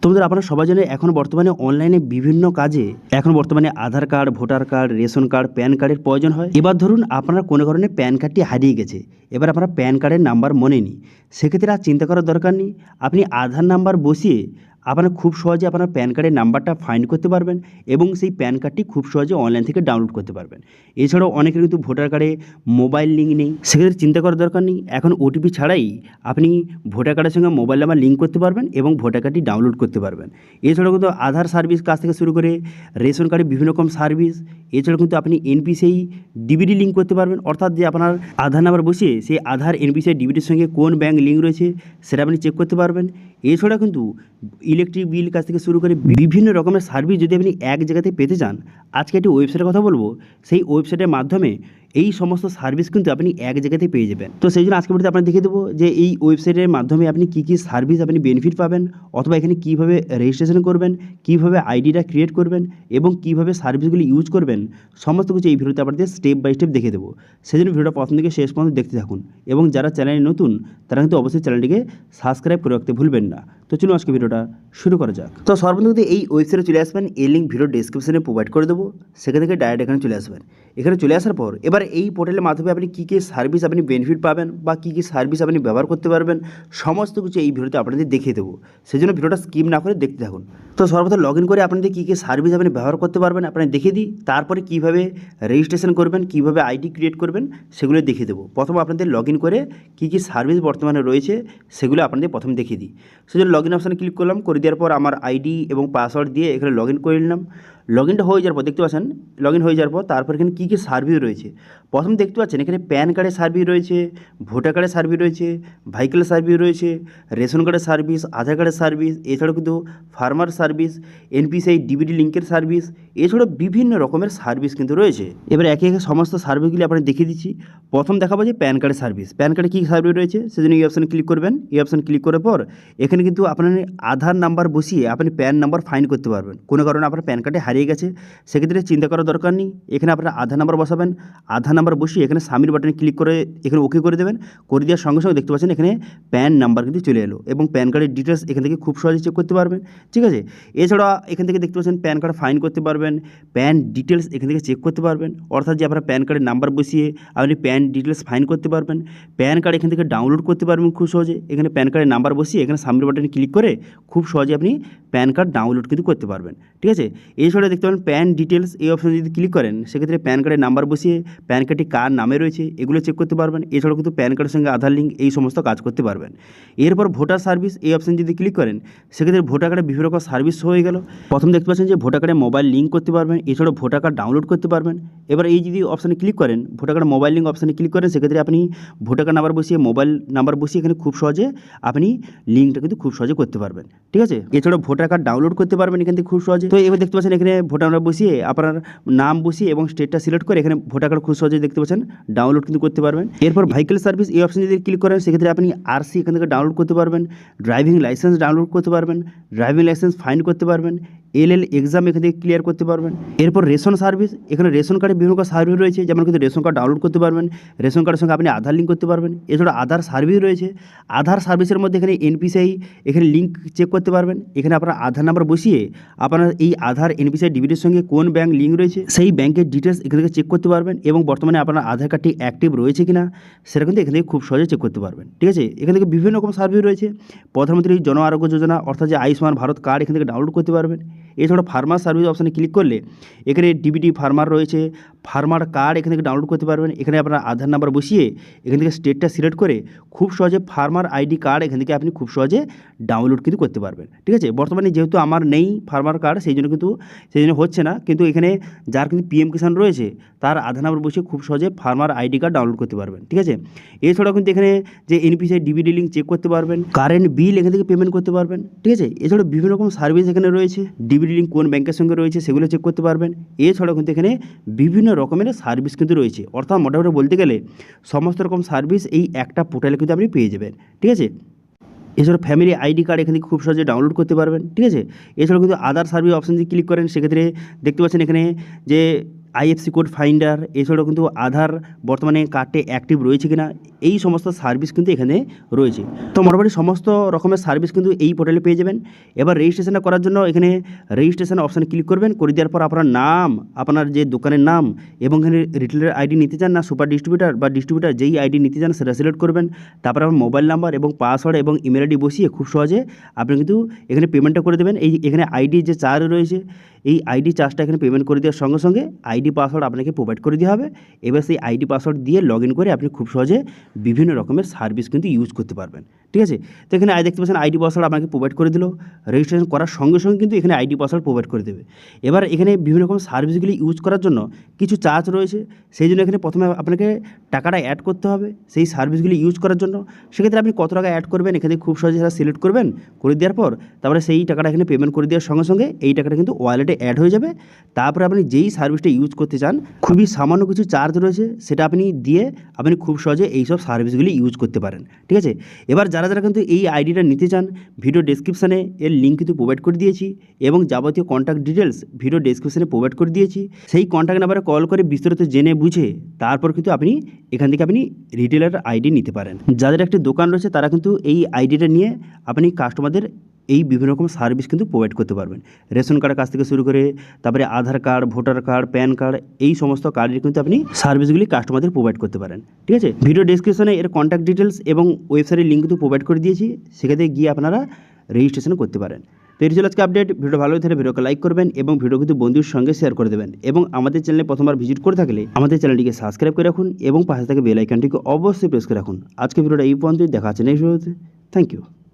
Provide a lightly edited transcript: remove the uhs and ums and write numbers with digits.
তো বন্ধুরা, আপনারা সবাই জানেন এখন বর্তমানে অনলাইনে বিভিন্ন কাজে এখন বর্তমানে Aadhaar card, voter card, ration card, PAN কার্ডের প্রয়োজন হয়। এবার ধরুন আপনার কোনো কারণে প্যান কার্ডটি হারিয়ে গেছে, এবার আপনার প্যান কার্ডের নাম্বার মনে নেই, সেক্ষেত্রে আর চিন্তা করার দরকার নেই। আপনি আধার নাম্বার বসিয়ে আপনারা খুব সহজে আপনার প্যান কার্ডের নাম্বারটা ফাইন্ড করতে পারবেন এবং সেই প্যান কার্ডটি খুব সহজে অনলাইন থেকে ডাউনলোড করতে পারবেন। এছাড়াও অনেকের কিন্তু ভোটার কার্ডে মোবাইল লিঙ্ক নেই, সেক্ষেত্রে চিন্তা করার দরকার নেই। এখন ওটিপি ছাড়াই আপনি ভোটার কার্ডের সঙ্গে মোবাইল নাম্বার লিঙ্ক করতে পারবেন এবং ভোটার কার্ডটি ডাউনলোড করতে পারবেন। এছাড়াও কিন্তু আধার সার্ভিস কাজ থেকে শুরু করে রেশন কার্ডে বিভিন্ন রকম সার্ভিস, এছাড়াও কিন্তু আপনি এনপিসিআই ডিবিটি লিঙ্ক করতে পারবেন, অর্থাৎ যে আপনার আধার নাম্বার বসিয়ে সেই আধার এনপিসিআই ডিবিটির সঙ্গে কোন ব্যাঙ্ক লিঙ্ক রয়েছে সেটা আপনি চেক করতে পারবেন। এছাড়া কিন্তু ইলেকট্রিক বিল কাছ থেকে শুরু করে বিভিন্ন রকমের সার্ভিস যদি আপনি এক জায়গাতে পেতে চান, আজকে একটি ওয়েবসাইটের কথা বলবো, সেই ওয়েবসাইটের মাধ্যমে এই সমস্ত সার্ভিস কিন্তু আপনি এক জায়গাতে পেয়ে যাবেন। তো সেই জন্য আজকে ভিডিওতে আপনার দেখিয়ে দেবো যে এই ওয়েবসাইটের মাধ্যমে আপনি কী কী সার্ভিস আপনি বেনিফিট পাবেন, অথবা এখানে কীভাবে রেজিস্ট্রেশন করবেন, কীভাবে আইডিটা ক্রিয়েট করবেন এবং কীভাবে সার্ভিসগুলি ইউজ করবেন, সমস্ত কিছু এই ভিডিওতে আপনাদের স্টেপ বাই স্টেপ দেখিয়ে দেবো। সেই জন্য ভিডিওটা প্রথম থেকে শেষ পর্যন্ত দেখতে থাকুন এবং যারা চ্যানেলে নতুন তারা কিন্তু অবশ্যই চ্যানেলটিকে সাবস্ক্রাইব করে রাখতে ভুলবেন না। তো চলুন আজকে ভিডিওটা শুরু করা যাক। তো সর্বপ্রথম এই ওয়েবসাইটে চলে আসবেন, এই লিঙ্ক ভিডিও ডিসক্রিপশনে প্রোভাইড করে দেবো, সেখান থেকে ডাইরেক্ট এখানে চলে আসবেন। এখানে চলে আসার পর এবার এই পোর্টালের মাধ্যমে আপনি কী কী সার্ভিস আপনি বেনিফিট পাবেন বা কী কী সার্ভিস আপনি ব্যবহার করতে পারবেন, সমস্ত কিছু এই ভিডিওতে আপনাদের দেখিয়ে দেবো। সেই জন্য ভিডিওটা স্কিপ না করে দেখতে থাকুন। তো সর্বপ্রথম লগ ইন করে আপনাদের কী কী সার্ভিস আপনি ব্যবহার করতে পারবেন আপনাদের দেখিয়ে দিই, তারপরে কীভাবে রেজিস্ট্রেশন করবেন, কীভাবে আইডি ক্রিয়েট করবেন সেগুলো দেখিয়ে দেবো। প্রথম আপনাদের লগ ইন করে কী কী সার্ভিস বর্তমানে রয়েছে সেগুলো আপনাদের প্রথম দেখিয়ে দিই। সেজন্য লগ ইন অপশানে ক্লিক করলাম, করে দেওয়ার পর আমার আইডি এবং পাসওয়ার্ড দিয়ে এখানে লগ ইন করে নিলাম। লগ ইনটা হয়ে যাওয়ার পর দেখতে পাচ্ছেন, লগ ইন হয়ে যাওয়ার পর তারপর এখানে কী কী সার্ভিস রয়েছে প্রথম দেখতে পাচ্ছেন। এখানে প্যান কার্ডের সার্ভিস রয়েছে, ভোটার কার্ডের সার্ভিস রয়েছে, ভেহিকেলের সার্ভিস রয়েছে, রেশন কার্ডের সার্ভিস, আধার কার্ডের সার্ভিস, এছাড়াও কিন্তু ফার্মার সার্ভিস, এনপিসিআই ডিবিটি লিঙ্কের সার্ভিস, এছাড়াও বিভিন্ন রকমের সার্ভিস কিন্তু রয়েছে। এবার একে একে সমস্ত সার্ভিসগুলি আপনাদের দেখিয়ে দিচ্ছি। প্রথম দেখাবো যে প্যান কার্ডের সার্ভিস। প্যান কার্ডে কী সার্ভিস রয়েছে সেজন্য এই অপশানে ক্লিক করবেন। এই অপশানে ক্লিক করার পর এখানে কিন্তু আপনার আধার নাম্বার বসিয়ে আপনি প্যান নাম্বার ফাইন্ড করতে পারবেন। কোনো কারণে আপনার প্যান কার্ডে হারিয়ে গেছে, সেক্ষেত্রে চিন্তা করার দরকার নেই। এখানে আপনার আধার নাম্বার বসাবেন, আধার নাম্বার বসিয়ে এখানে সাবমিট বাটনে ক্লিক করে এখানে ওকে করে দেবেন। করে দেওয়ার সঙ্গে সঙ্গে দেখতে পাচ্ছেন এখানে প্যান নাম্বার কিন্তু চলে এলো এবং প্যান কার্ডের ডিটেলস এখান থেকে খুব সহজে চেক করতে পারবেন। ঠিক আছে, এছাড়া এখান থেকে দেখতে পাচ্ছেন প্যান কার্ড ফাইন্ড করতে পারবেন, প্যান ডিটেলস এখান থেকে চেক করতে পারবেন, অর্থাৎ যে আপনার প্যান কার্ডের নাম্বার বসিয়ে আপনি প্যান ডিটেলস ফাইন্ড করতে পারবেন। প্যান কার্ড এখান থেকে ডাউনলোড করতে পারবেন খুব সহজে। এখানে প্যান কার্ডের নাম্বার বসিয়ে এখানে সাবমিট বাটনে ক্লিক করে খুব সহজে আপনি প্যান কার্ড ডাউনলোড কিন্তু করতে পারবেন। ঠিক আছে, এছাড়া দেখতে পাবেন প্যান ডিটেলস, এই অপশানে যদি ক্লিক করেন সেক্ষেত্রে প্যান কার্ডের নাম্বার বসিয়ে প্যান কার্ডটি কার নামে রয়েছে এগুলো চেক করতে পারবেন। এছাড়াও কিন্তু প্যান কার্ডের সঙ্গে আধার লিঙ্ক এই সমস্ত কাজ করতে পারবেন। এরপর ভোটার সার্ভিস, এই অপশানে যদি ক্লিক করেন সেক্ষেত্রে ভোটার কার্ডে বিভিন্ন রকম সার্ভিস হয়ে গেল। প্রথম দেখতে পাচ্ছেন যে ভোটার কার্ডে মোবাইল লিঙ্ক করতে পারবেন, এছাড়াও ভোটার কার্ড ডাউনলোড করতে পারবেন। এবার এই যদি অপশানে ক্লিক করেন, ভোটার কার্ড মোবাইল লিঙ্ক অপশানে ক্লিক করেন, সেক্ষেত্রে আপনি ভোটার কার্ড নাম্বার বসিয়ে মোবাইল নাম্বার বসিয়ে এখানে খুব সহজে আপনি লিঙ্কটা কিন্তু খুব সহজে করতে পারবেন। ঠিক আছে, এছাড়াও ভোটার কার্ড ডাউনলোড করতে পারবেন এখান থেকে খুব সহজে। তো এবার দেখতে পাচ্ছেন এখানে ভোটার নাম্বার বসিয়ে আপনার নাম বসিয়ে এবং স্টেটটা সিলেক্ট করে এখানে ভোটার কার্ড খুব সহজে দেখতে পাচ্ছেন ডাউনলোড কিন্তু করতে পারবেন। এরপর ভেহিকেল সার্ভিস, এই অপশানে যদি ক্লিক করেন সেক্ষেত্রে আপনি আরসি এখান থেকে ডাউনলোড করতে পারবেন, ড্রাইভিং লাইসেন্স ডাউনলোড করতে পারবেন, ড্রাইভিং লাইসেন্স ফাইন্ড করতে পারবেন, এলএল এক্সাম এখান থেকে ক্লিয়ার করতে পারবেন। এরপর রেশন সার্ভিস, এখানে রেশন কার্ডে বিভিন্ন রকম সার্ভিস রয়েছে, যেমন কিন্তু রেশন কার্ড ডাউনলোড করতে পারবেন, রেশন কার্ডের সঙ্গে আপনি আধার লিঙ্ক করতে পারবেন। এছাড়া আধার সার্ভিস রয়েছে, আধার সার্ভিসের মধ্যে এখানে এনপিসিআই এখানে লিঙ্ক চেক করতে পারবেন। এখানে আপনার আধার নাম্বার বসিয়ে আপনার এই আধার এনপিসিআই ডিবিটির সঙ্গে কোন ব্যাঙ্ক লিঙ্ক রয়েছে সেই ব্যাঙ্কের ডিটেলস এখান থেকে চেক করতে পারবেন এবং বর্তমানে আপনার আধার কার্ডটি অ্যাক্টিভ রয়েছে কিনা সেটা কিন্তু এখান থেকে খুব সহজে চেক করতে পারবেন। ঠিক আছে, এখান থেকে বিভিন্ন রকম সার্ভিস রয়েছে। প্রধানমন্ত্রী জন আরোগ্য যোজনা অর্থাৎ যে আয়ুষ্মান ভারত কার্ড এখান থেকে ডাউনলোড করতে পারবেন। এছাড়া ফার্মার সার্ভিস অপশানে ক্লিক করলে এখানে ডিবিটি ফার্মার রয়েছে, ফার্মার কার্ড এখান থেকে ডাউনলোড করতে পারবেন। এখানে আপনার আধার নাম্বার বসিয়ে এখান থেকে স্টেটটা সিলেক্ট করে খুব সহজে ফার্মার আইডি কার্ড এখান থেকে আপনি খুব সহজে ডাউনলোড কিন্তু করতে পারবেন। ঠিক আছে, বর্তমানে যেহেতু আমার নেই ফার্মার কার্ড সেই জন্য হচ্ছে না, কিন্তু এখানে যার কিন্তু পিএম কিষাণ রয়েছে তার আধার নাম্বার বসিয়ে খুব সহজে ফার্মার আইডি কার্ড ডাউনলোড করতে পারবেন। ঠিক আছে, এছাড়াও কিন্তু এখানে যে এনপিসিআই ডিবিটি লিঙ্ক চেক করতে পারবেন, কারেন্ট বিল এখান থেকে পেমেন্ট করতে পারবেন। ঠিক আছে, এছাড়াও বিভিন্ন রকম সার্ভিস এখানে রয়েছে, ডিবিটি লিঙ্ক কোন ব্যাংকের সঙ্গে রয়েছে সেগুলো চেক করতে পারবেন। এছাড়াও কিন্তু এখানে বিভিন্ন রকমের সার্ভিস কিন্তু রয়েছে, অর্থাৎ মোটামুটি বলতে গেলে সমস্ত রকম সার্ভিস এই একটা পোর্টালে কিন্তু আপনি পেয়ে যাবেন। ঠিক আছে, এছাড়াও ফ্যামিলি আইডি কার্ড এখানে খুব সহজে ডাউনলোড করতে পারবেন। ঠিক আছে, এছাড়াও কিন্তু আদার সার্ভিস অপশান যদি ক্লিক করেন সেক্ষেত্রে দেখতে পাচ্ছেন এখানে যে আইএফসি কোড ফাইন্ডার, এছাড়াও কিন্তু আধার বর্তমানে কার্ডটি অ্যাক্টিভ রয়েছে কিনা, এই সমস্ত সার্ভিস কিন্তু এখানে রয়েছে। তো মোটামুটি সমস্ত রকমের সার্ভিস কিন্তু এই পোর্টালে পেয়ে যাবেন। এবার রেজিস্ট্রেশনটা করার জন্য এখানে রেজিস্ট্রেশন অপশানে ক্লিক করবেন। করে দেওয়ার পর আপনার নাম, আপনার যে দোকানের নাম এবং এখানে রিটেলার আইডি নিতে চান না সুপার ডিস্ট্রিবিউটার বা ডিস্ট্রিবিউটার, যেই আইডি নিতে চান সেটা সিলেক্ট করবেন। তারপর আপনার মোবাইল নাম্বার এবং পাসওয়ার্ড এবং ইমেল আইডি বসিয়ে খুব সহজে আপনি কিন্তু এখানে পেমেন্টটা করে দেবেন। এখানে আইডি যে চার্জ রয়েছে, এই আইডি চার্জটা এখানে পেমেন্ট করে দেওয়ার সঙ্গে সঙ্গে আইডি পাসওয়ার্ড আপনাকে প্রোভাইড করে দেওয়া হবে। এবার সেই আইডি পাসওয়ার্ড দিয়ে লগ ইন করে আপনি খুব সহজে বিভিন্ন রকমের সার্ভিস কিন্তু ইউজ করতে পারবেন। ঠিক আছে, তো এখানে দেখতে পাচ্ছেন আইডি পাসওয়ার্ড আপনাকে প্রোভাইড করে দিল। রেজিস্ট্রেশন করার সঙ্গে সঙ্গে কিন্তু এখানে আইডি পাসওয়ার্ড প্রোভাইড করে দেবে। এবার এখানে বিভিন্ন রকম সার্ভিসগুলি ইউজ করার জন্য কিছু চার্জ রয়েছে, সেই জন্য এখানে প্রথমে আপনাকে টাকাটা অ্যাড করতে হবে সেই সার্ভিসগুলি ইউজ করার জন্য। সেক্ষেত্রে আপনি কত টাকা অ্যাড করবেন এখানে খুব সহজে সেটা সিলেক্ট করবেন। করে দেওয়ার পর তারপরে সেই টাকাটা এখানে পেমেন্ট করে দেওয়ার সঙ্গে সঙ্গে এই টাকাটা কিন্তু ওয়ালেটে অ্যাড হয়ে যাবে। তারপরে আপনি যেই সার্ভিসটা ইউজ করতে চান, খুবই সামান্য কিছু চার্জ রয়েছে, সেটা আপনি দিয়ে আপনি খুব সহজে এইসব সার্ভিসগুলি ইউজ করতে পারেন। ঠিক আছে, এবার যারা যারা কিন্তু এই আইডিটা নিতে চান, ভিডিও ডেসক্রিপশানে এর লিঙ্ক কিন্তু প্রোভাইড করে দিয়েছি এবং যাবতীয় কন্ট্যাক্ট ডিটেলস ভিডিও ডেসক্রিপশানে প্রোভাইড করে দিয়েছি। সেই কন্ট্যাক্ট নাম্বারে কল করে বিস্তারিত জেনে বুঝে তারপর কিন্তু আপনি এখান থেকে আপনি রিটেলার আইডি নিতে পারেন। যাদের একটি দোকান রয়েছে তারা কিন্তু এই আইডিটা নিয়ে আপনি কাস্টমারদের এই বিভিন্ন রকম সার্ভিস কিন্তু প্রোভাইড করতে পারবেন। রেশন কার্ডের কাছ থেকে শুরু করে তারপরে Aadhaar card, voter card, PAN card, এই সমস্ত কার্ডের কিন্তু আপনি সার্ভিসগুলি কাস্টমারদের প্রোভাইড করতে পারেন। ঠিক আছে, ভিডিও ডেসক্রিপশনে এর কন্ট্যাক্ট ডিটেলস এবং ওয়েবসাইটের লিঙ্ক কিন্তু প্রোভাইড করে দিয়েছি, সেখানে গিয়ে আপনারা রেজিস্ট্রেশন করতে পারেন। তো এই ছিল আজকে আপডেট। ভিডিও ভালো থাকলে ভিডিওকে লাইক করবেন এবং ভিডিও কিন্তু বন্ধুর সঙ্গে শেয়ার করে দেবেন। এবং আমাদের চ্যানেলে প্রথমবার ভিজিট করে থাকলে আমাদের চ্যানেলটিকে সাবস্ক্রাইব করে রাখুন এবং পাশে থাকা বেল আইকনটিকে অবশ্যই প্রেস করে রাখুন। আজকে ভিডিওটা এই পর্যন্তই, দেখা হচ্ছে নেক্সট ভিডিওতে। Thank you.